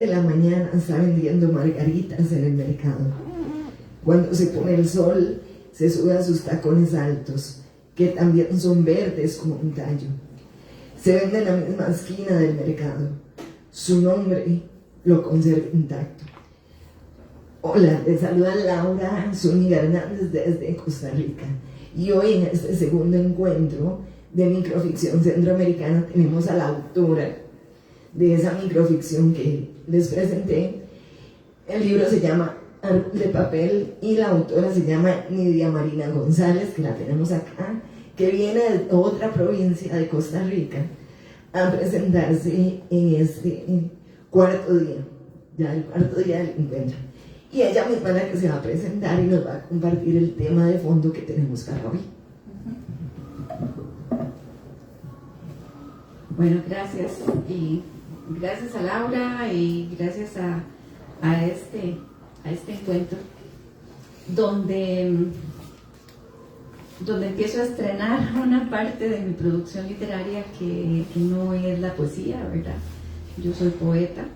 de la mañana está vendiendo margaritas en el mercado. Cuando se pone el sol, se sube a sus tacones altos, que también son verdes como un tallo. Se vende en la misma esquina del mercado. Su nombre lo conserva intacto. Hola, te saluda Laura Zúñiga Hernández desde Costa Rica. Y hoy en este segundo encuentro de microficción centroamericana tenemos a la autora de esa microficción que les presenté. El libro se llama Árbol de Papel y la autora se llama Nidia Marina González, que la tenemos acá, que viene de otra provincia de Costa Rica a presentarse en este cuarto día, ya el cuarto día del encuentro. Y ella misma es la que se va a presentar y nos va a compartir el tema de fondo que tenemos para hoy. Bueno, gracias. Y gracias a Laura y gracias a este encuentro donde empiezo a estrenar una parte de mi producción literaria que no es la poesía, ¿verdad? Yo soy poeta.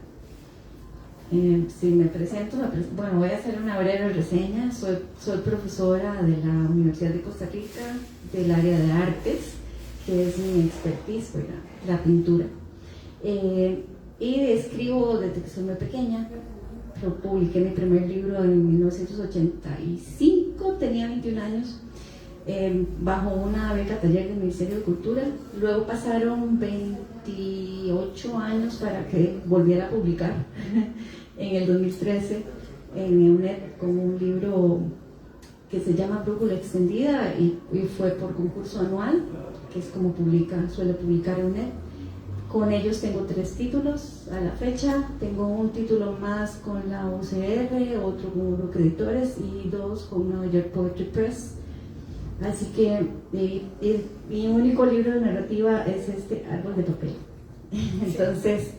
Si me presento, bueno, voy a hacer una breve reseña. Soy profesora de la Universidad de Costa Rica del área de artes, que es mi expertise, ¿verdad? La pintura. Y escribo desde que soy muy pequeña. Publiqué mi primer libro en 1985, tenía 21 años, bajo una beca taller del Ministerio de Cultura. Luego pasaron 28 años para que volviera a publicar. En el 2013 en EUNED con un libro que se llama Brújula Extendida y fue por concurso anual, que es como suele publicar EUNED. Con ellos tengo 3 títulos a la fecha. Tengo un título más con la UCR, otro con Grupo Editores y 2 con New York Poetry Press. Así que mi único libro de narrativa es este Árbol de Papel. Entonces,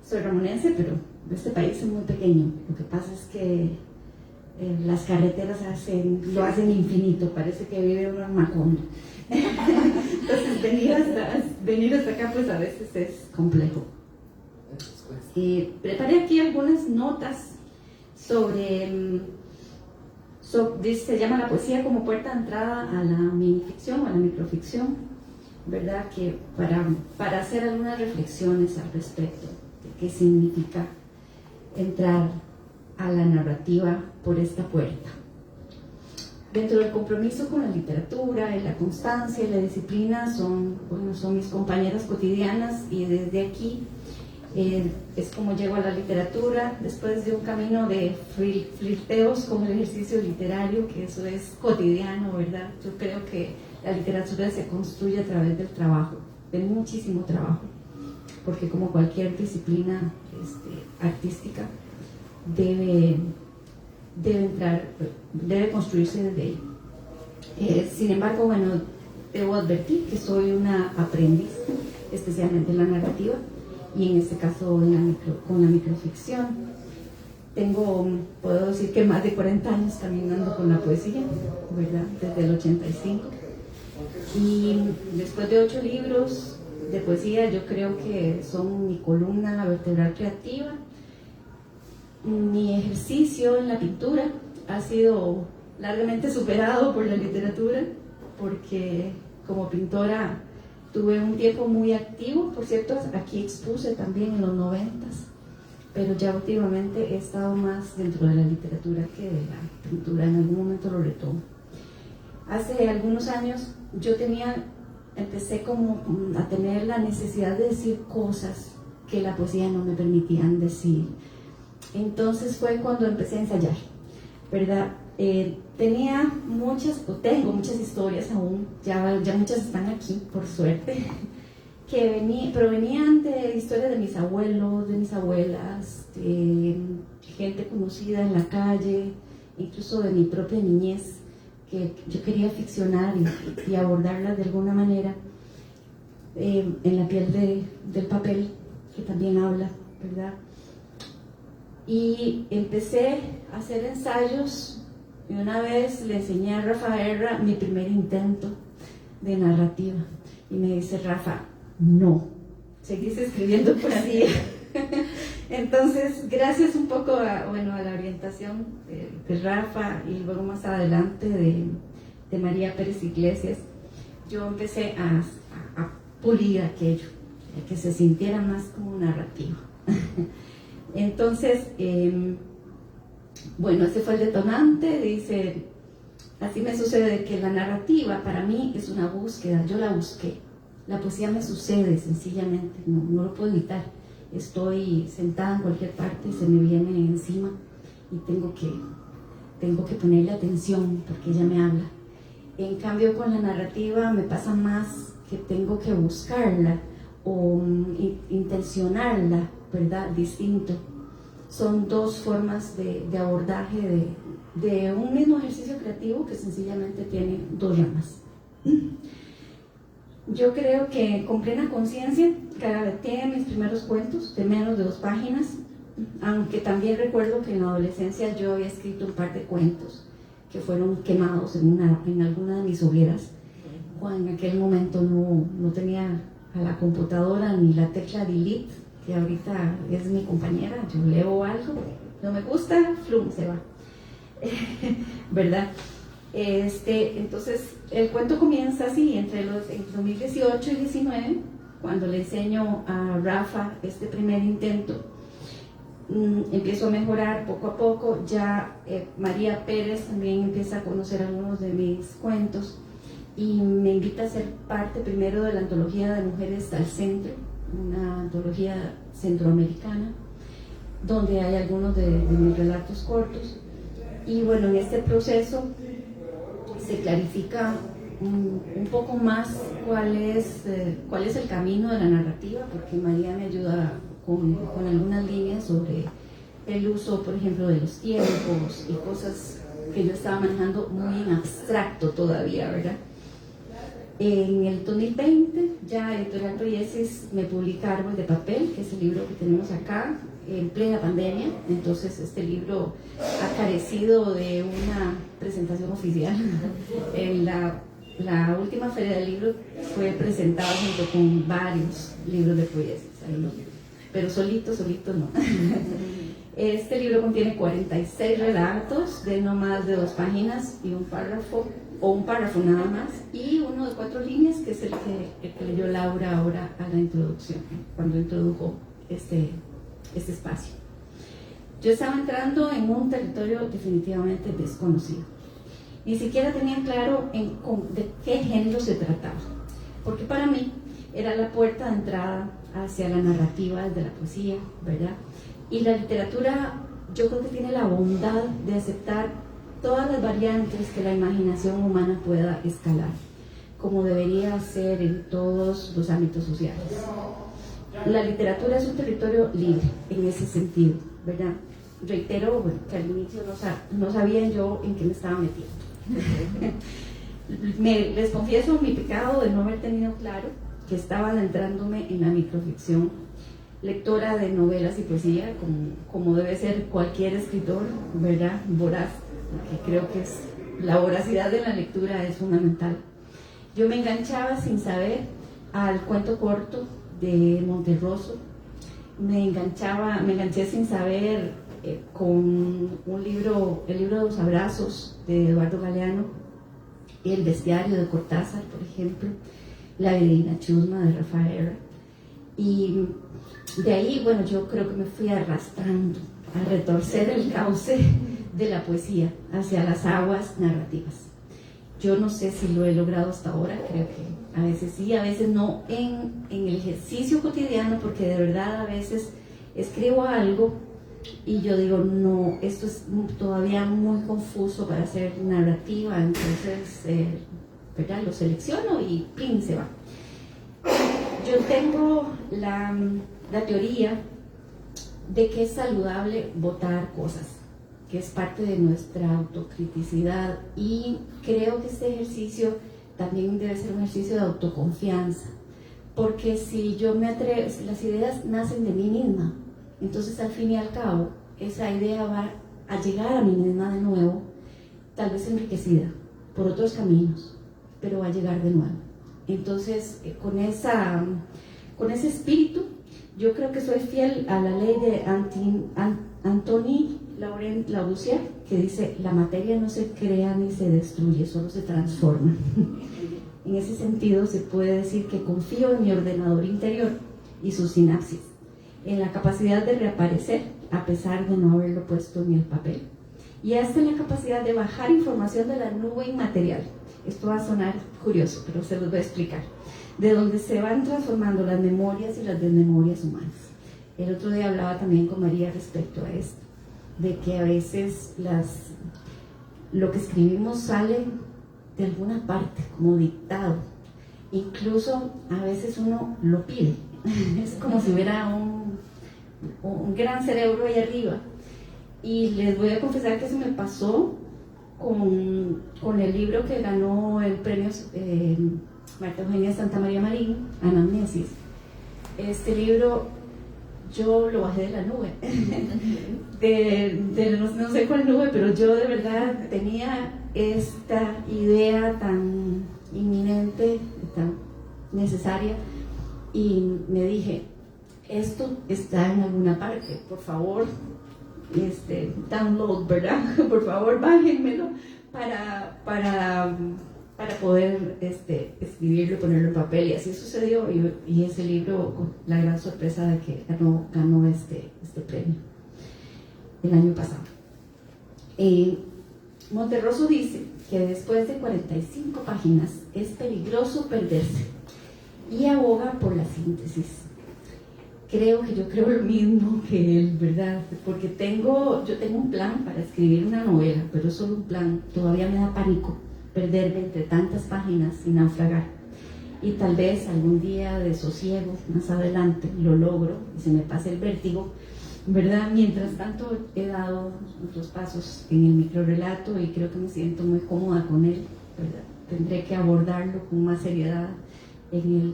soy ramonense, pero este país es muy pequeño. Lo que pasa es que las carreteras lo hacen infinito, parece que vive uno en Macondo. Entonces venir hasta acá pues a veces es complejo. Preparé aquí algunas notas se llama la poesía como puerta de entrada a la minificción o a la microficción, ¿verdad? Que para hacer algunas reflexiones al respecto de qué significa entrar a la narrativa por esta puerta. Dentro del compromiso con la literatura, y la constancia y la disciplina son mis compañeras cotidianas, y desde aquí es como llego a la literatura, después de un camino de flirteos con el ejercicio literario, que eso es cotidiano, ¿verdad? Yo creo que la literatura se construye a través del trabajo, de muchísimo trabajo, porque como cualquier disciplina artística debe construirse desde ahí. Sin embargo, bueno, debo advertir que soy una aprendiz, especialmente en la narrativa y en este caso con la microficción. Puedo decir que más de 40 años caminando con la poesía, ¿verdad? Desde el 85. Y después de 8 libros de poesía, yo creo que son mi columna vertebral creativa. Mi ejercicio en la pintura ha sido largamente superado por la literatura, porque como pintora tuve un tiempo muy activo. Por cierto, aquí expuse también en los 90s, pero ya últimamente he estado más dentro de la literatura que de la pintura. En algún momento lo retomo. Hace algunos años empecé como a tener la necesidad de decir cosas que la poesía no me permitían decir. Entonces fue cuando empecé a ensayar, ¿verdad? Tengo muchas historias aún, ya muchas están aquí, por suerte, que provenían de historias de mis abuelos, de mis abuelas, de gente conocida en la calle, incluso de mi propia niñez, que yo quería ficcionar y abordarlas de alguna manera en la piel del papel, que también habla, ¿verdad? Y empecé a hacer ensayos, y una vez le enseñé a Rafa Guerra mi primer intento de narrativa, y me dice: Rafa, no, seguís escribiendo poesía. Entonces, gracias un poco a la orientación de Rafa y luego más adelante de María Pérez Iglesias, yo empecé a pulir aquello, a que se sintiera más como narrativa. Entonces, ese fue el detonante. Dice, así me sucede que la narrativa para mí es una búsqueda, yo la busqué. La poesía me sucede sencillamente, no lo puedo evitar. Estoy sentada en cualquier parte y se me viene encima y tengo que ponerle atención porque ella me habla. En cambio, con la narrativa me pasa más que tengo que buscarla o intencionarla, ¿verdad? Distinto. Son dos formas de abordaje de un mismo ejercicio creativo que sencillamente tiene dos ramas. Yo creo que con plena conciencia garabateé mis primeros cuentos de menos de 2 páginas, aunque también recuerdo que en la adolescencia yo había escrito un par de cuentos que fueron quemados en alguna de mis hogueras, cuando en aquel momento no tenía a la computadora ni la tecla delete, que ahorita es mi compañera. Yo leo algo, no me gusta, flum, se va. ¿Verdad? Entonces el cuento comienza así, entre 2018 y 2019, cuando le enseño a Rafa este primer intento. Empiezo a mejorar poco a poco. Ya María Pérez también empieza a conocer algunos de mis cuentos y me invita a ser parte primero de la antología de Mujeres al Centro, una antología centroamericana donde hay algunos de mis relatos cortos. Y bueno, en este proceso se clarifica un poco más cuál es el camino de la narrativa, porque María me ayuda con algunas líneas sobre el uso, por ejemplo, de los tiempos y cosas que yo estaba manejando muy en abstracto todavía, ¿verdad? En el 2020, ya Editorial Proyesis me publica Árbol de Papel, que es el libro que tenemos acá, en plena pandemia. Entonces este libro ha carecido de una presentación oficial. En la última feria del libro fue presentado junto con varios libros de Proyesis, pero solito no. Este libro contiene 46 relatos de no más de 2 páginas y un párrafo nada más, y uno de 4 líneas, que es el que leyó Laura ahora a la introducción, cuando introdujo este espacio. Yo estaba entrando en un territorio definitivamente desconocido. Ni siquiera tenía claro de qué género se trataba, porque para mí era la puerta de entrada hacia la narrativa de la poesía, ¿verdad? Y la literatura, yo creo que tiene la bondad de aceptar todas las variantes que la imaginación humana pueda escalar, como debería ser en todos los ámbitos sociales. La literatura es un territorio libre en ese sentido, ¿verdad? Reitero, que al inicio no sabía yo en qué me estaba metiendo. Les confieso mi pecado de no haber tenido claro que estaba adentrándome en la microficción, lectora de novelas y poesía, como debe ser cualquier escritor, ¿verdad? Voraz, porque creo que la voracidad de la lectura es fundamental. Yo me enganchaba sin saber al cuento corto de Monterroso, me enganché sin saber con el libro de los abrazos de Eduardo Galeano, El bestiario de Cortázar, por ejemplo, La Vedina Chusma de Rafael. Y de ahí, yo creo que me fui arrastrando a retorcer el cauce de la poesía hacia las aguas narrativas. Yo no sé si lo he logrado hasta ahora, creo que a veces sí, a veces no, en el ejercicio cotidiano, porque de verdad a veces escribo algo y yo digo, no, esto es todavía muy confuso para hacer narrativa, entonces ¿verdad? Lo selecciono y ¡pin! Se va. Yo tengo la teoría de que es saludable botar cosas, que es parte de nuestra autocriticidad, y creo que este ejercicio también debe ser un ejercicio de autoconfianza, porque si yo me atrevo, si las ideas nacen de mí misma, entonces al fin y al cabo esa idea va a llegar a mí misma de nuevo, tal vez enriquecida por otros caminos, pero va a llegar de nuevo. Entonces con ese espíritu Yo creo que soy fiel a la ley de Antoni Laurent Lavoisier, que dice: la materia no se crea ni se destruye, solo se transforma. En ese sentido, se puede decir que confío en mi ordenador interior y sus sinapsis, en la capacidad de reaparecer a pesar de no haberlo puesto en el papel, y hasta en la capacidad de bajar información de la nube inmaterial. Esto va a sonar curioso, pero se los voy a explicar. De donde se van transformando las memorias y las desmemorias humanas. El otro día hablaba también con María respecto a esto, de que a veces lo que escribimos sale de alguna parte, como dictado. Incluso a veces uno lo pide. Es como si hubiera un gran cerebro ahí arriba. Y les voy a confesar que eso me pasó con el libro que ganó el premio Marta Eugenia Santamaría Marín, Anamnesis. Este libro yo lo bajé de la nube, no sé cuál nube, pero yo de verdad tenía esta idea tan inminente, tan necesaria, y me dije: esto está en alguna parte, por favor, download, ¿verdad? Por favor, bájenmelo para poder escribirlo y ponerlo en papel. Y así sucedió, y ese libro, con la gran sorpresa de que ganó este premio el año pasado. Monterroso dice que después de 45 páginas es peligroso perderse, y aboga por la síntesis. Yo creo lo mismo que él, ¿verdad? Porque yo tengo un plan para escribir una novela, pero es solo un plan. Todavía me da pánico perderme entre tantas páginas y naufragar. Y tal vez algún día de sosiego, más adelante, lo logro y se me pase el vértigo, ¿verdad? Mientras tanto, he dado otros pasos en el microrrelato y creo que me siento muy cómoda con él, ¿verdad? Tendré que abordarlo con más seriedad en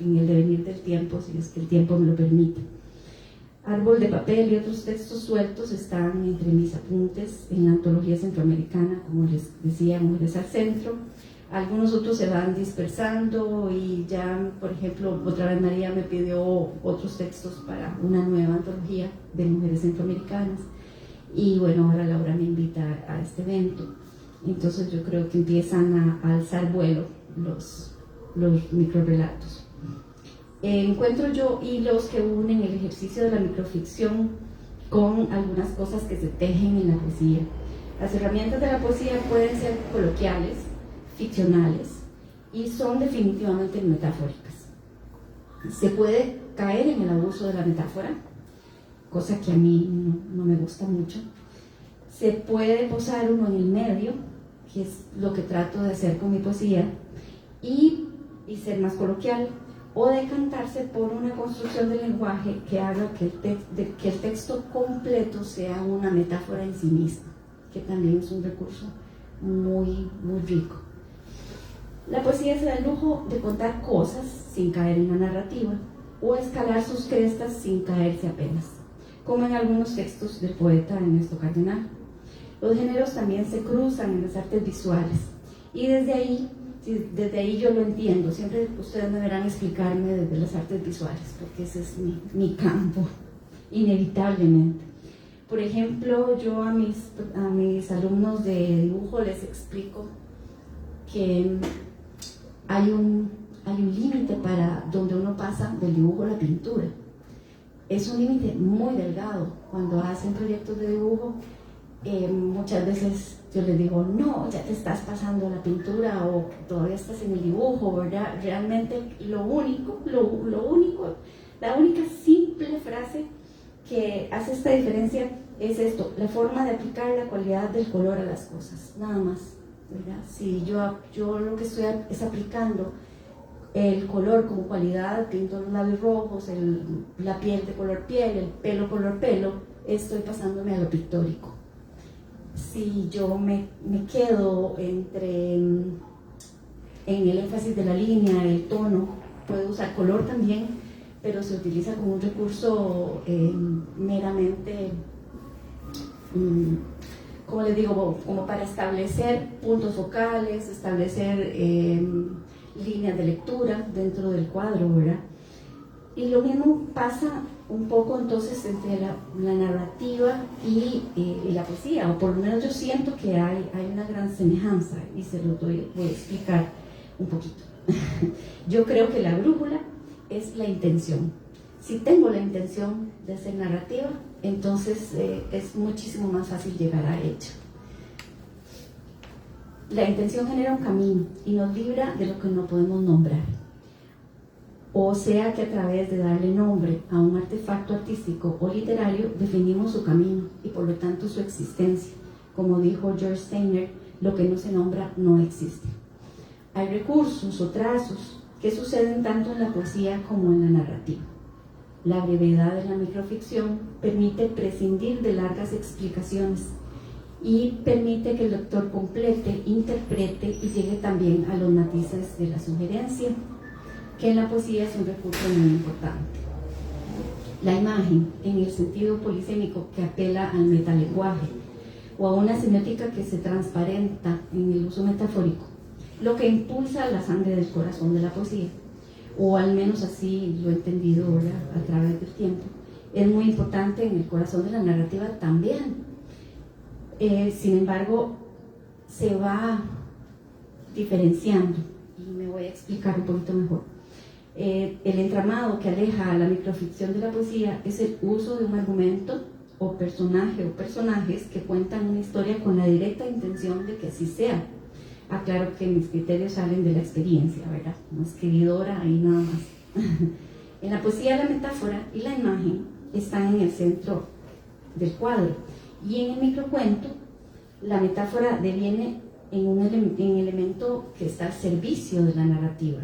el devenir del tiempo, si es que el tiempo me lo permite. Árbol de papel y otros textos sueltos están entre mis apuntes en la antología centroamericana, como les decía, Mujeres al Centro. Algunos otros se van dispersando y ya, por ejemplo, otra vez María me pidió otros textos para una nueva antología de mujeres centroamericanas, y bueno, ahora Laura me invita a este evento. Entonces yo creo que empiezan a alzar vuelo los microrrelatos. Encuentro yo hilos que unen el ejercicio de la microficción con algunas cosas que se tejen en la poesía. Las herramientas de la poesía pueden ser coloquiales, ficcionales, y son definitivamente metafóricas. Se puede caer en el abuso de la metáfora, cosa que a mí no me gusta mucho. Se puede posar uno en el medio, que es lo que trato de hacer con mi poesía, y ser más coloquial, o decantarse por una construcción del lenguaje que haga que el texto completo sea una metáfora en sí misma, que también es un recurso muy, muy rico. La poesía se da el lujo de contar cosas sin caer en la narrativa, o escalar sus crestas sin caerse apenas, como en algunos textos del poeta Ernesto Cardenal. Los géneros también se cruzan en las artes visuales, y desde ahí yo lo entiendo. Siempre ustedes me verán explicarme desde las artes visuales, porque ese es mi campo, inevitablemente. Por ejemplo, yo a mis alumnos de dibujo les explico que hay un límite para donde uno pasa del dibujo a la pintura. Es un límite muy delgado. Cuando hacen proyectos de dibujo, muchas veces yo les digo: no, ya te estás pasando a la pintura, o todavía estás en el dibujo, ¿verdad? Realmente la única simple frase que hace esta diferencia es esto: la forma de aplicar la cualidad del color a las cosas, nada más, ¿verdad? Si yo lo que estoy es aplicando el color como cualidad, pinto los labios rojos, la piel de color piel, el pelo color pelo, estoy pasándome a lo pictórico. Si yo me quedo en el énfasis de la línea, el tono, puedo usar color también, pero se utiliza como un recurso meramente, como les digo, como para establecer puntos focales, establecer líneas de lectura dentro del cuadro, ¿verdad? Y lo mismo pasa un poco entonces entre la narrativa y la poesía, o por lo menos yo siento que hay una gran semejanza, y se lo voy a explicar un poquito. Yo creo que la brújula es la intención. Si tengo la intención de ser narrativa, entonces es muchísimo más fácil llegar a ella. La intención genera un camino y nos libra de lo que no podemos nombrar. O sea que a través de darle nombre a un artefacto artístico o literario definimos su camino y por lo tanto su existencia. Como dijo George Steiner, lo que no se nombra no existe. Hay recursos o trazos que suceden tanto en la poesía como en la narrativa. La brevedad de la microficción permite prescindir de largas explicaciones y permite que el lector complete, interprete y llegue también a los matices de la sugerencia, que en la poesía es un recurso muy importante. La imagen, en el sentido polisémico que apela al metalenguaje o a una semiótica que se transparenta en el uso metafórico, lo que impulsa la sangre del corazón de la poesía, o al menos así lo he entendido ahora a través del tiempo, es muy importante en el corazón de la narrativa también. Sin embargo, se va diferenciando, y me voy a explicar un poquito mejor. El entramado que aleja a la microficción de la poesía es el uso de un argumento o personaje o personajes que cuentan una historia con la directa intención de que así sea. Aclaro que mis criterios salen de la experiencia, ¿verdad? Como escribidora y nada más. En la poesía, la metáfora y la imagen están en el centro del cuadro, y en el microcuento la metáfora deviene en un elemento que está al servicio de la narrativa.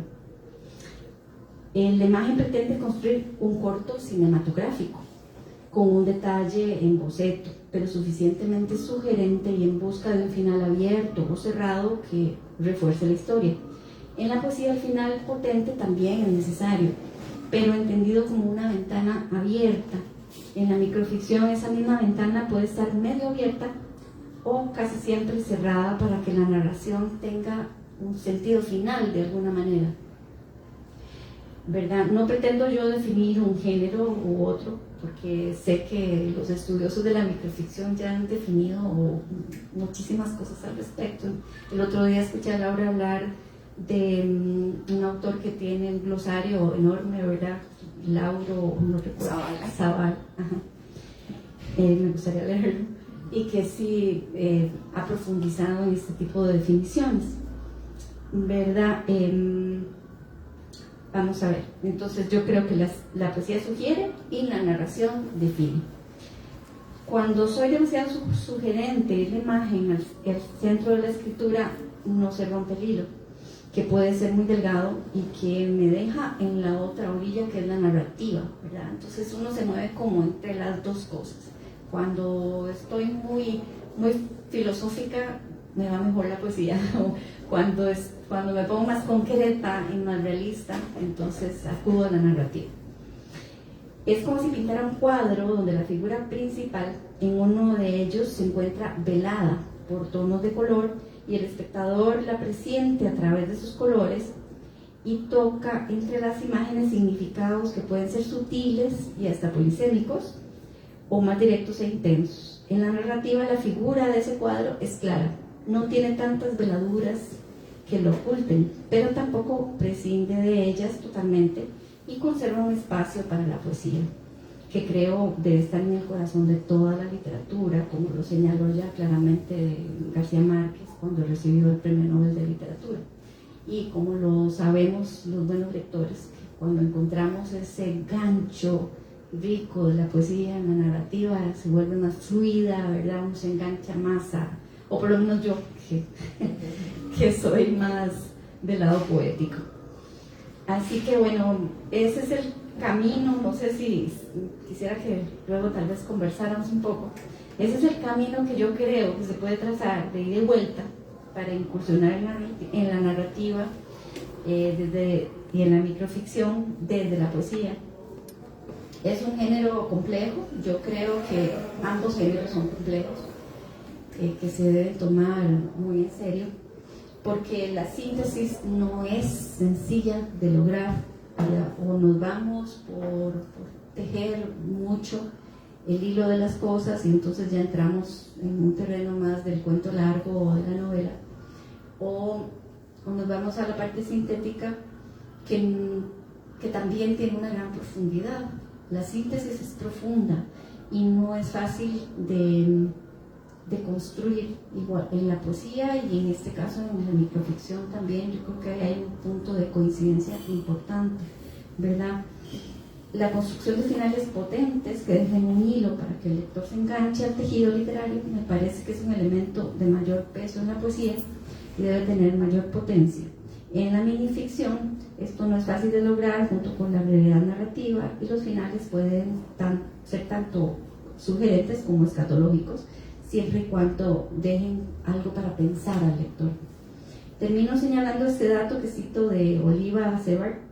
La imagen pretende construir un corto cinematográfico con un detalle en boceto, pero suficientemente sugerente y en busca de un final abierto o cerrado que refuerce la historia. En la poesía, el final potente también es necesario, pero entendido como una ventana abierta. En la microficción, esa misma ventana puede estar medio abierta o casi siempre cerrada para que la narración tenga un sentido final de alguna manera, ¿verdad? No pretendo yo definir un género u otro, porque sé que los estudiosos de la microficción ya han definido muchísimas cosas al respecto. El otro día escuché a Laura hablar de un autor que tiene un glosario enorme, ¿verdad? Lauro, no recuerdo, Zaval. Me gustaría leerlo, y que sí ha profundizado en este tipo de definiciones, ¿verdad? Vamos a ver, entonces yo creo que la poesía sugiere y la narración define. Cuando soy demasiado sugerente, la imagen, el centro de la escritura, no se rompe el hilo, que puede ser muy delgado y que me deja en la otra orilla, que es la narrativa, ¿verdad? Entonces uno se mueve como entre las dos cosas. Cuando estoy muy filosófica, me va mejor la poesía. Cuando me pongo más concreta y más realista, entonces acudo a la narrativa. Es como si pintara un cuadro donde la figura principal, en uno de ellos, se encuentra velada por tonos de color y el espectador la presiente a través de sus colores y toca entre las imágenes significados que pueden ser sutiles y hasta polisémicos o más directos e intensos. En la narrativa, la figura de ese cuadro es clara, no tiene tantas veladuras que lo oculten, pero tampoco prescinde de ellas totalmente y conserva un espacio para la poesía, que creo debe estar en el corazón de toda la literatura, como lo señaló ya claramente García Márquez cuando recibió el Premio Nobel de Literatura. Y como lo sabemos los buenos lectores, cuando encontramos ese gancho rico de la poesía en la narrativa, se vuelve más fluida, ¿verdad? Uno se engancha más o por lo menos yo, que soy más del lado poético. Así que bueno, ese es el camino. No sé si quisiera que luego tal vez conversáramos un poco. Ese es el camino que yo creo que se puede trazar de ida y vuelta para incursionar en la narrativa y en la microficción desde la poesía. Es un género complejo, yo creo que ambos géneros son complejos, que se deben tomar muy en serio, porque la síntesis no es sencilla de lograr, o nos vamos por tejer mucho el hilo de las cosas y entonces ya entramos en un terreno más del cuento largo o de la novela, o nos vamos a la parte sintética que también tiene una gran profundidad. La síntesis es profunda y no es fácil de construir, igual en la poesía y en este caso en la microficción también. Yo creo que hay un punto de coincidencia importante, ¿verdad? La construcción de finales potentes que dejen un hilo para que el lector se enganche al tejido literario me parece que es un elemento de mayor peso en la poesía y debe tener mayor potencia. En la minificción esto no es fácil de lograr junto con la brevedad narrativa, y los finales pueden ser tanto sugerentes como escatológicos, siempre y cuando dejen algo para pensar al lector. Termino señalando este dato que cito de Oliva Sebart.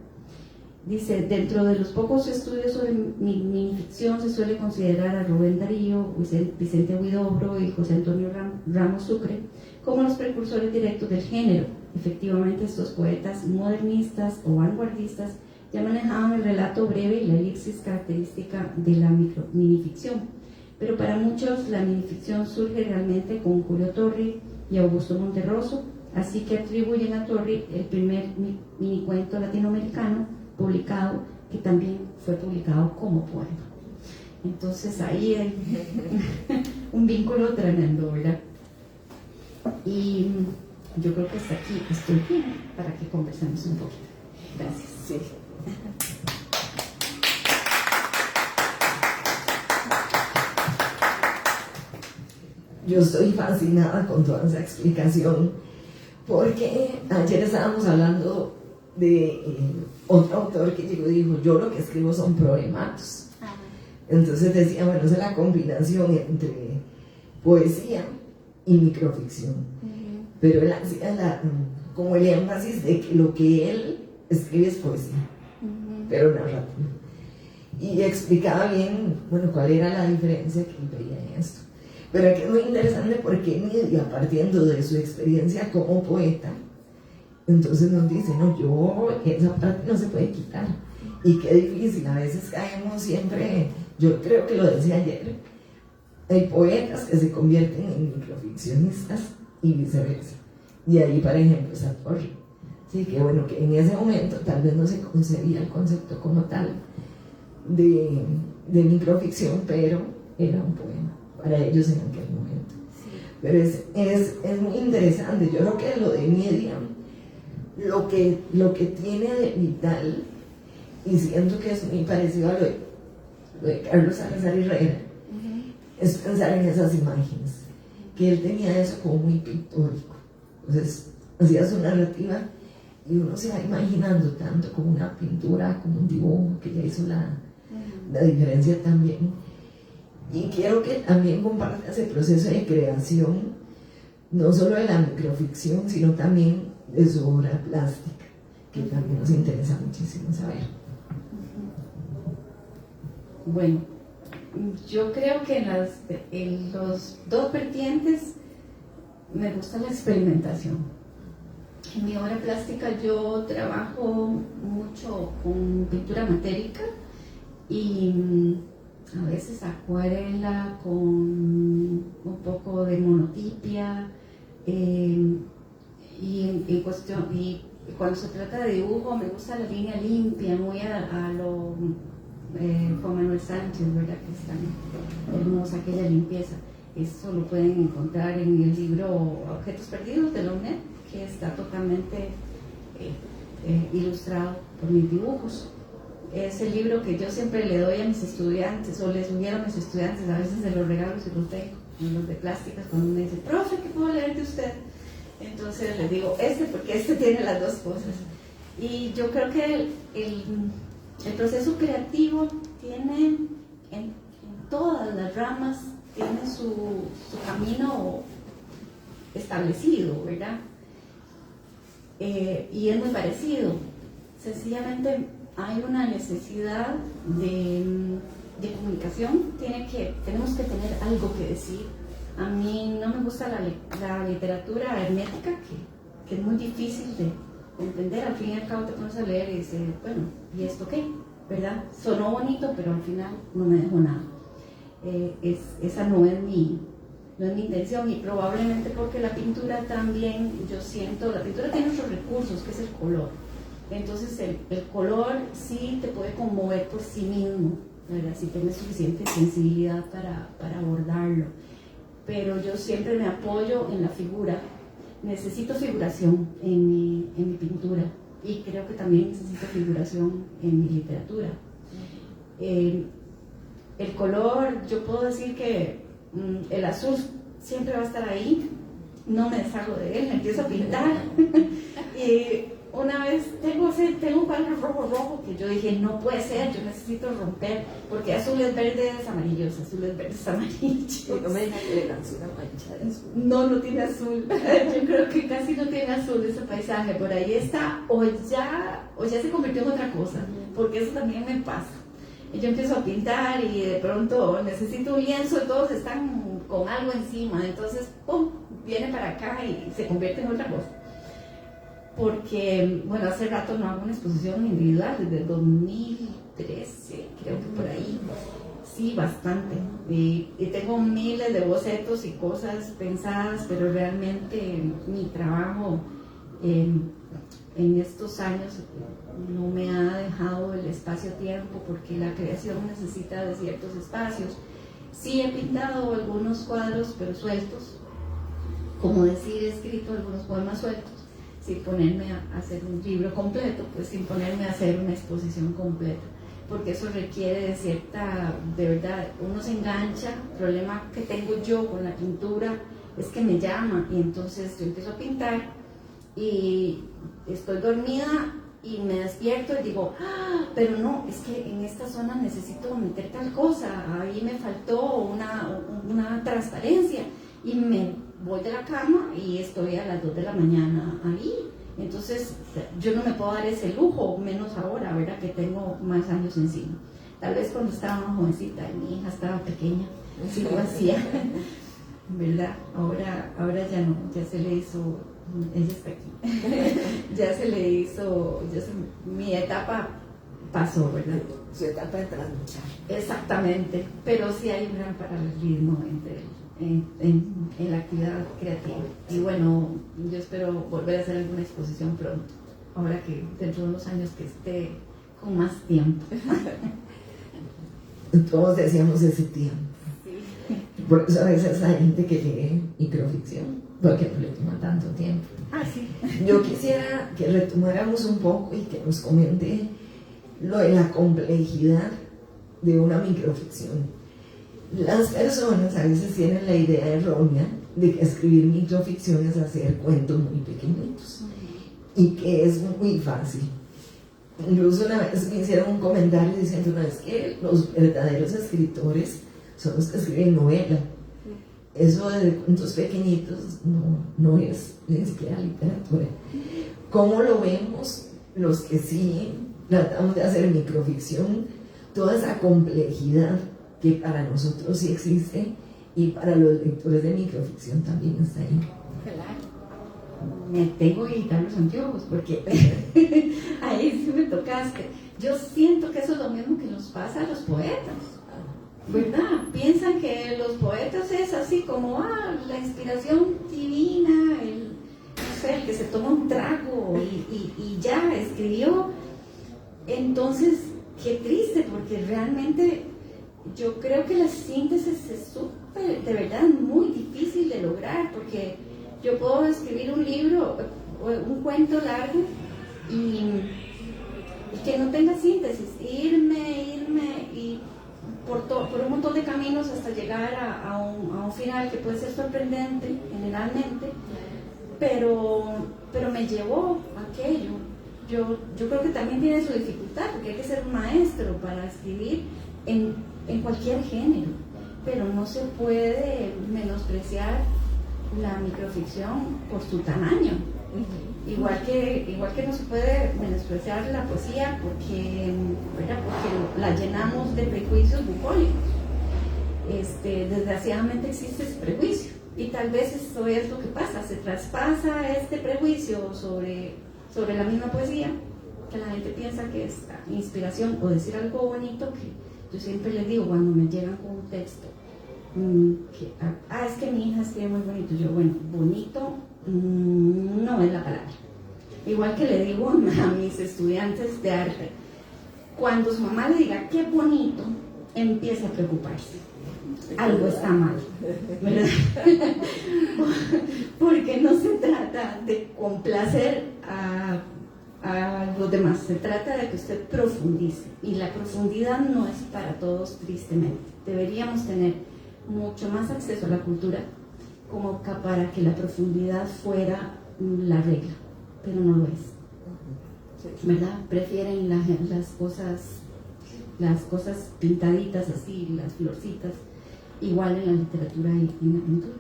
Dice: dentro de los pocos estudios sobre minificción se suele considerar a Rubén Darío, Vicente Huidobro y José Antonio Ramos Sucre como los precursores directos del género. Efectivamente, estos poetas modernistas o vanguardistas ya manejaban el relato breve y la elipsis característica de la minificción, pero para muchos la minificción surge realmente con Julio Torri y Augusto Monterroso, así que atribuyen a Torri el primer minicuento latinoamericano publicado, que también fue publicado como poema. Entonces ahí hay un vínculo tremendo, ¿verdad? Y yo creo que hasta aquí estoy bien para que conversemos un poquito. Gracias. Sí. Yo estoy fascinada con toda esa explicación, porque ayer estábamos hablando de otro autor que llegó y dijo: yo lo que escribo son poematos. Entonces decía, bueno, esa es la combinación entre poesía y microficción. Pero él hacía como el énfasis de que lo que él escribe es poesía, pero narrativa. Y explicaba bien, bueno, cuál era la diferencia que él veía en esto. Pero aquí es muy interesante porque Nidia, partiendo de su experiencia como poeta, entonces nos dice: no, esa parte no se puede quitar. Y qué difícil, a veces caemos siempre, yo creo que lo decía ayer, hay poetas que se convierten en microficcionistas y viceversa. Y ahí, por ejemplo, está Torri. Sí, que bueno, que en ese momento tal vez no se concebía el concepto como tal de microficción, pero era un poema para ellos en aquel momento. Sí. Pero es muy interesante. Yo creo que lo de Nidia, lo que tiene de vital, y siento que es muy parecido a lo de Carlos Salazar Herrera, es pensar en esas imágenes, que él tenía eso como muy pictórico. Entonces hacía su narrativa y uno se va imaginando tanto como una pintura, como un dibujo, que ya hizo la diferencia también. Y quiero que también comparta ese proceso de creación, no solo de la microficción, sino también de su obra plástica, que también nos interesa muchísimo saber. Bueno, yo creo que en los dos vertientes me gusta la experimentación. En mi obra plástica yo trabajo mucho con pintura matérica y a veces acuarela con un poco de monotipia, y cuando se trata de dibujo me gusta la línea limpia, muy a lo Juan Manuel Sánchez, ¿verdad? Que es tan hermosa aquella limpieza. Eso lo pueden encontrar en el libro Objetos Perdidos de la UNED, que está totalmente ilustrado por mis dibujos. Es el libro que yo siempre le doy a mis estudiantes, o les sugiero a mis estudiantes, a veces se los regalo y los tengo, en los de plásticas, cuando me dicen: profe, ¿qué puedo leer de usted? Entonces les digo, porque tiene las dos cosas. Y yo creo que el proceso creativo tiene, en todas las ramas, tiene su camino establecido, ¿verdad? Y es muy parecido. Sencillamente hay una necesidad de comunicación, tenemos que tener algo que decir. A mí no me gusta la literatura hermética, que es muy difícil entender. Al fin y al cabo te pones a leer y dices, bueno, ¿y esto qué? ¿Verdad? Sonó bonito, pero al final no me dejó nada. Esa no es mi intención, y probablemente porque la pintura también, yo siento, la pintura tiene otros recursos, que es el color. Entonces el color sí te puede conmover por sí mismo, ¿verdad? Si tienes suficiente sensibilidad para abordarlo. Pero yo siempre me apoyo en la figura. Necesito figuración en mi pintura, y creo que también necesito figuración en mi literatura. El color, yo puedo decir que el azul siempre va a estar ahí, no me deshago de él, empiezo a pintar. Y una vez tengo un cuadro rojo que yo dije, no puede ser, yo necesito romper, porque azules, verdes, amarillos, azules, verdes, amarillos. No me deja que le lance una mancha de azul. No tiene azul. Yo creo que casi no tiene azul ese paisaje. Por ahí está, o ya se convirtió en otra cosa, porque eso también me pasa. Y yo empiezo a pintar y de pronto necesito un lienzo y todos están con algo encima, entonces ¡pum!, viene para acá y se convierte en otra cosa. Porque, bueno, hace rato no hago una exposición individual, desde el 2013, creo que por ahí. Sí, bastante. Y tengo miles de bocetos y cosas pensadas, pero realmente mi trabajo en estos años no me ha dejado el espacio-tiempo, porque la creación necesita de ciertos espacios. Sí he pintado algunos cuadros, pero sueltos. Como decir, he escrito algunos poemas sueltos, sin ponerme a hacer un libro completo, pues sin ponerme a hacer una exposición completa, porque eso requiere de cierta, de verdad, uno se engancha. El problema que tengo yo con la pintura es que me llama, y entonces yo empiezo a pintar y estoy dormida y me despierto y digo, pero no, es que en esta zona necesito meter tal cosa, ahí me faltó una transparencia, y me voy de la cama y estoy a las 2 de la mañana ahí. Entonces yo no me puedo dar ese lujo, menos ahora, ¿verdad?, que tengo más años encima. Tal vez cuando estaba más jovencita y mi hija estaba pequeña, sí lo hacía, ¿verdad? Ahora ya no, ya se le hizo, ella está aquí, ya se le hizo, mi etapa pasó, ¿verdad? Su etapa de trasnochar. Exactamente, pero sí hay un gran paralelismo en la actividad creativa. Y bueno, yo espero volver a hacer alguna exposición pronto, ahora que dentro de unos años que esté con más tiempo. Todos decíamos ese tiempo. Sí. Por eso a veces hay gente que lee microficción, porque no le toma tanto tiempo. Sí. Yo quisiera que retomáramos un poco y que nos comente lo de la complejidad de una microficción. Las personas a veces tienen la idea errónea de que escribir microficción es hacer cuentos muy pequeñitos y que es muy fácil. Incluso una vez me hicieron un comentario diciendo, no, es que los verdaderos escritores son los que escriben novela. Eso de cuentos pequeñitos no es ni siquiera literatura. ¿Cómo lo vemos los que sí tratamos de hacer microficción? Toda esa complejidad que para nosotros sí existe, y para los lectores de microficción también está ahí. Claro. Me tengo que quitar los anteojos, porque ahí sí me tocaste. Yo siento que eso es lo mismo que nos pasa a los poetas, ¿verdad? Piensan que los poetas es así como, la inspiración divina, no sé, el que se toma un trago y ya escribió. Entonces, qué triste, porque realmente yo creo que la síntesis es súper, de verdad, muy difícil de lograr, porque yo puedo escribir un libro, un cuento largo, y que no tenga síntesis, irme y por un montón de caminos hasta llegar a un final que puede ser sorprendente generalmente, pero me llevó a aquello. Yo creo que también tiene su dificultad, porque hay que ser un maestro para escribir en cualquier género, pero no se puede menospreciar la microficción por su tamaño. Igual que no se puede menospreciar la poesía porque la llenamos de prejuicios bucólicos. Desgraciadamente existe ese prejuicio, y tal vez eso es lo que pasa, se traspasa este prejuicio sobre sobre la misma poesía, que la gente piensa que es inspiración o decir algo bonito, que yo siempre les digo cuando me llegan con un texto, es que mi hija escribe muy bonito. Yo, bueno, bonito no es la palabra. Igual que le digo a mis estudiantes de arte, cuando su mamá le diga qué bonito, empieza a preocuparse. Algo está mal, ¿verdad? Porque no se trata de complacer a los demás, se trata de que usted profundice, y la profundidad no es para todos, tristemente. Deberíamos tener mucho más acceso a la cultura como para que la profundidad fuera la regla, pero no lo es, ¿verdad? Prefieren las cosas pintaditas así, las florcitas, igual en la literatura y en la pintura.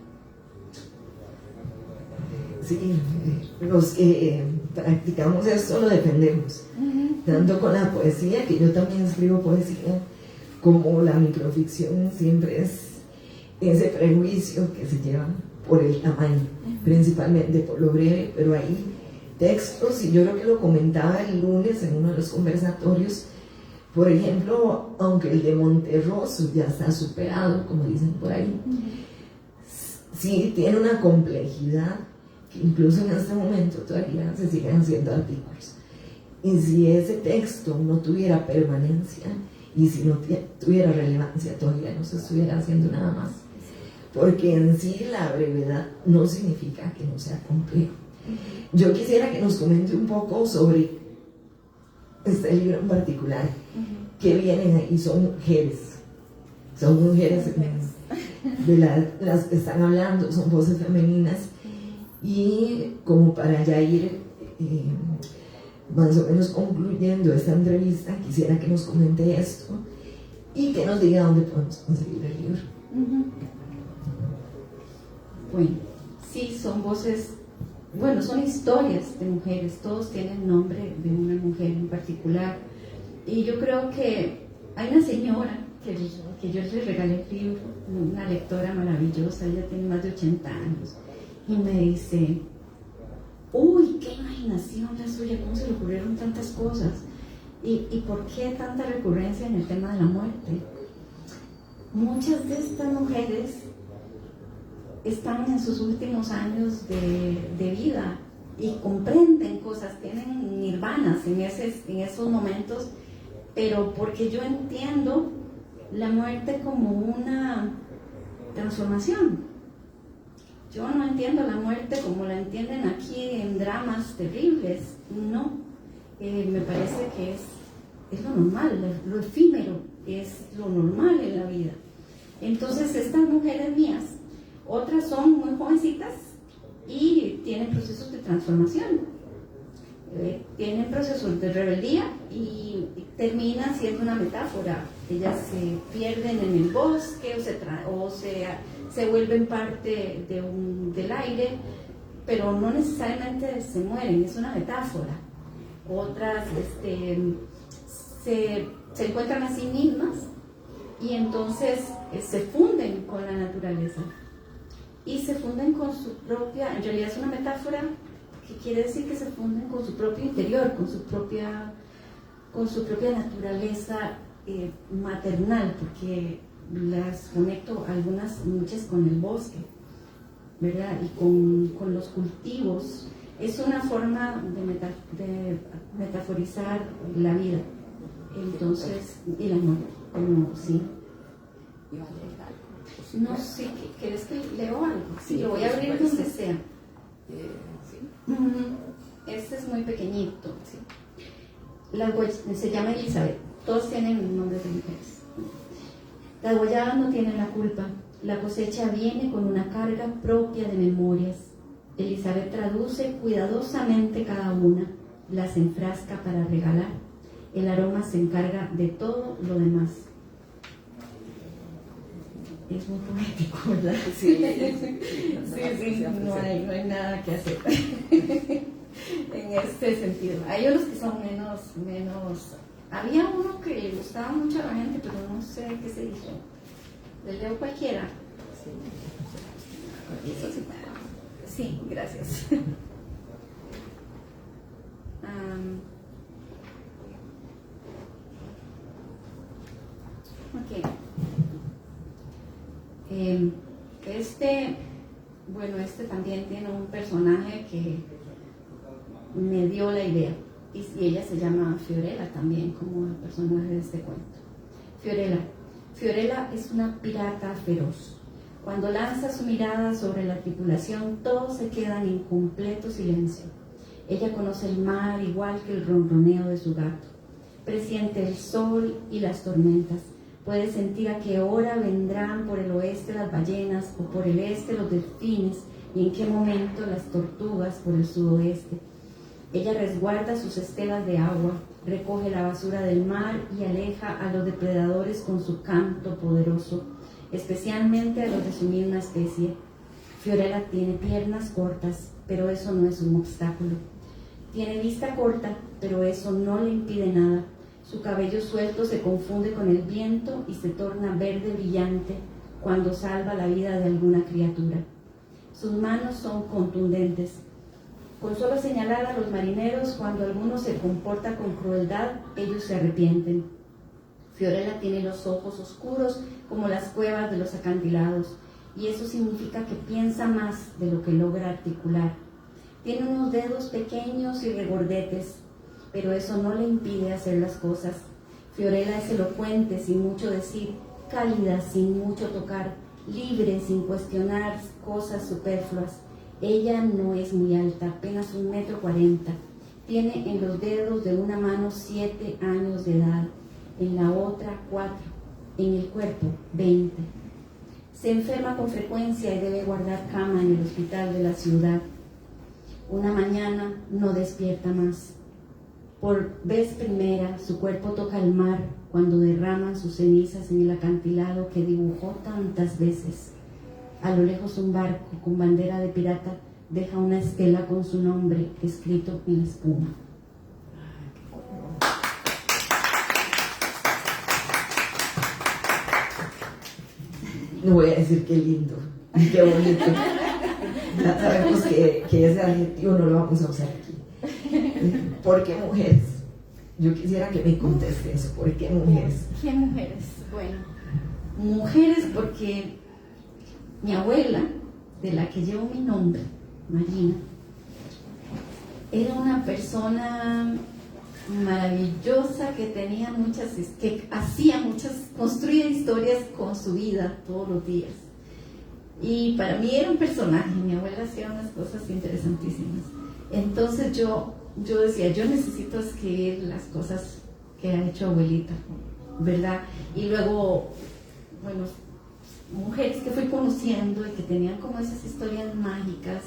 Sí, los que practicamos esto lo defendemos, tanto con la poesía, que yo también escribo poesía, como la microficción. Siempre es ese prejuicio que se lleva por el tamaño, principalmente por lo breve, pero hay textos, y yo creo que lo comentaba el lunes en uno de los conversatorios, por ejemplo, aunque el de Monterroso ya está superado, como dicen por ahí, sí tiene una complejidad que incluso en este momento todavía se siguen haciendo artículos. Y si ese texto no tuviera permanencia, y si no tuviera relevancia, todavía no se estuviera haciendo nada más, porque en sí la brevedad no significa que no sea complejo. Yo quisiera que nos comente un poco sobre este libro en particular, que vienen ahí, son mujeres de las que están hablando, son voces femeninas, y como para ya ir más o menos concluyendo esta entrevista, quisiera que nos comente esto y que nos diga dónde podemos conseguir el libro. Bueno, sí, son voces, bueno, son historias de mujeres, todos tienen nombre de una mujer en particular, y yo creo que hay una señora que yo le regalé el libro, una lectora maravillosa, ella tiene más de 80 años, y me dice: uy, qué imaginación la suya, cómo se le ocurrieron tantas cosas, y por qué tanta recurrencia en el tema de la muerte. Muchas de estas mujeres están en sus últimos años de vida y comprenden cosas, tienen nirvanas en esos momentos, pero porque yo entiendo la muerte como una transformación. Yo no entiendo la muerte como la entienden aquí en dramas terribles, no. Me parece que es lo normal, lo efímero es lo normal en la vida. Entonces estas mujeres mías, otras son muy jovencitas y tienen procesos de transformación, tienen procesos de rebeldía y terminan siendo una metáfora. Ellas se pierden en el bosque o se vuelven parte del aire, pero no necesariamente se mueren, es una metáfora. Otras se encuentran a sí mismas y entonces se funden con la naturaleza y se funden con su propia, en realidad es una metáfora que quiere decir que se funden con su propio interior, con su propia naturaleza maternal, porque las conecto muchas con el bosque, ¿verdad? Y con los cultivos. Es una forma de metaforizar la vida, entonces, y la muerte, como sí. No sé, ¿quieres que leo algo? Sí, lo voy a abrir donde sea. Sí. Este es muy pequeñito. Sí. Se llama Elizabeth. Todos tienen nombres de mujeres. Las guayabas no tienen la culpa. La cosecha viene con una carga propia de memorias. Elizabeth traduce cuidadosamente cada una, las enfrasca para regalar. El aroma se encarga de todo lo demás. Es muy poético, ¿verdad? Sí, no hay nada que hacer en este sentido. Hay otros que son menos. Había uno que le gustaba mucho a la gente, pero no sé qué se hizo. ¿Le leo cualquiera? Sí, gracias. Este también tiene un personaje que me dio la idea. Y ella se llama Fiorella también, como el personaje de este cuento. Fiorella es una pirata feroz. Cuando lanza su mirada sobre la tripulación, todos se quedan en completo silencio. Ella conoce el mar igual que el ronroneo de su gato. Presiente el sol y las tormentas. Puede sentir a qué hora vendrán por el oeste las ballenas o por el este los delfines y en qué momento las tortugas por el sudoeste. Ella resguarda sus estelas de agua, recoge la basura del mar y aleja a los depredadores con su canto poderoso, especialmente a los de su misma especie. Fiorella tiene piernas cortas, pero eso no es un obstáculo. Tiene vista corta, pero eso no le impide nada. Su cabello suelto se confunde con el viento y se torna verde brillante cuando salva la vida de alguna criatura. Sus manos son contundentes. Con solo señalar a los marineros cuando alguno se comporta con crueldad, ellos se arrepienten. Fiorella tiene los ojos oscuros como las cuevas de los acantilados, y eso significa que piensa más de lo que logra articular. Tiene unos dedos pequeños y regordetes, pero eso no le impide hacer las cosas. Fiorella es elocuente sin mucho decir, cálida sin mucho tocar, libre sin cuestionar cosas superfluas. Ella no es muy alta, apenas 1,40 m. Tiene en los dedos de una mano 7 años de edad, en la otra 4, en el cuerpo 20. Se enferma con frecuencia y debe guardar cama en el hospital de la ciudad. Una mañana no despierta más. Por vez primera, su cuerpo toca el mar cuando derraman sus cenizas en el acantilado que dibujó tantas veces. A lo lejos un barco con bandera de pirata deja una estela con su nombre escrito en la espuma. No voy a decir qué lindo, qué bonito. Ya sabemos que ese adjetivo no lo vamos a usar aquí. ¿Por qué mujeres? Yo quisiera que me conteste eso. ¿Por qué mujeres? ¿Qué mujeres? Bueno, mujeres porque mi abuela, de la que llevo mi nombre, Marina, era una persona maravillosa que tenía construía historias con su vida todos los días. Y para mí era un personaje, mi abuela hacía unas cosas interesantísimas. Entonces yo decía, yo necesito escribir las cosas que ha hecho abuelita, ¿verdad? Y luego, bueno, mujeres que fui conociendo y que tenían como esas historias mágicas,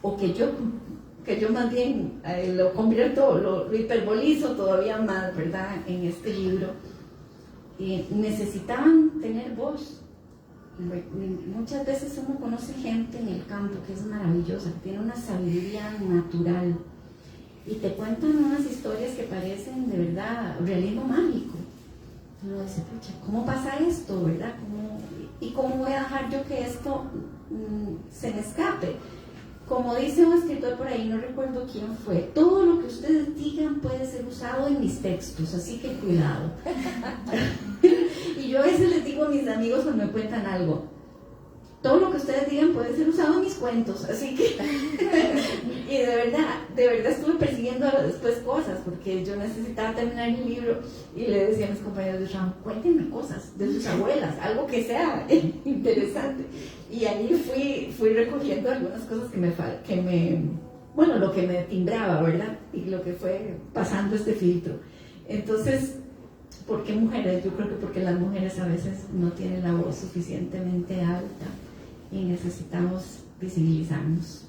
o que yo más bien lo convierto, lo hiperbolizo todavía más, ¿verdad? En este libro, necesitaban tener voz. Muchas veces uno conoce gente en el campo que es maravillosa, que tiene una sabiduría natural y te cuentan unas historias que parecen de verdad realismo mágico. Uno dice, pucha, ¿cómo pasa esto, verdad? ¿Y cómo voy a dejar yo que esto se me escape? Como dice un escritor por ahí, no recuerdo quién fue, todo lo que ustedes digan puede ser usado en mis textos, así que cuidado. Y yo a veces les digo a mis amigos cuando me cuentan algo, todo lo que ustedes digan puede ser usado en mis cuentos, así que... Y de verdad estuve persiguiendo después cosas, porque yo necesitaba terminar el libro y le decía a mis compañeros de trabajo, cuéntenme cosas de sus abuelas, algo que sea interesante. Y ahí fui recogiendo algunas cosas lo que me timbraba, ¿verdad? Y lo que fue pasando este filtro. Entonces, ¿por qué mujeres? Yo creo que porque las mujeres a veces no tienen la voz suficientemente alta y necesitamos visibilizarnos.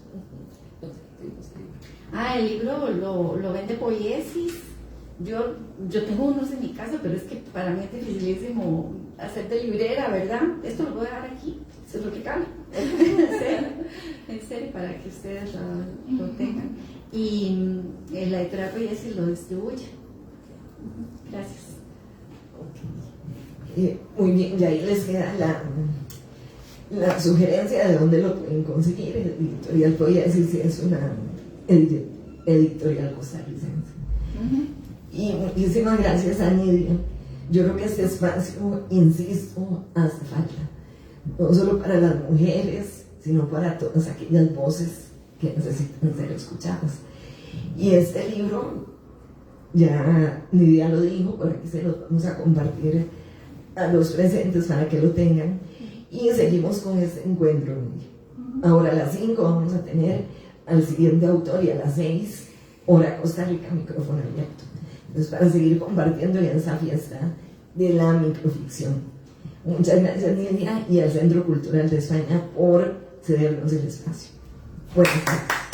El libro lo vende Poiesis. Yo tengo unos en mi casa, pero es que para mí es dificilísimo hacer de librera, ¿verdad? Esto lo voy a dejar aquí, eso es lo que cabe. En serio, para que ustedes lo tengan. Y la editorial Poiesis lo distribuye. Gracias. Muy bien, y ahí les queda la sugerencia de dónde lo pueden conseguir. El editorial Poiesis si es una editorial costarricense. Y muchísimas gracias a Nidia. Yo creo que este espacio, insisto, hace falta, no solo para las mujeres, sino para todas aquellas voces que necesitan ser escuchadas. Y este libro, ya Nidia lo dijo, por aquí se lo vamos a compartir a los presentes para que lo tengan, y seguimos con este encuentro. Ahora a las 5 vamos a tener al siguiente autor, y a las 6, hora Costa Rica, micrófono abierto. Entonces, para seguir compartiendo en esa fiesta de la microficción. Muchas gracias, Nidia, y al Centro Cultural de España por cedernos el espacio. Buenas tardes.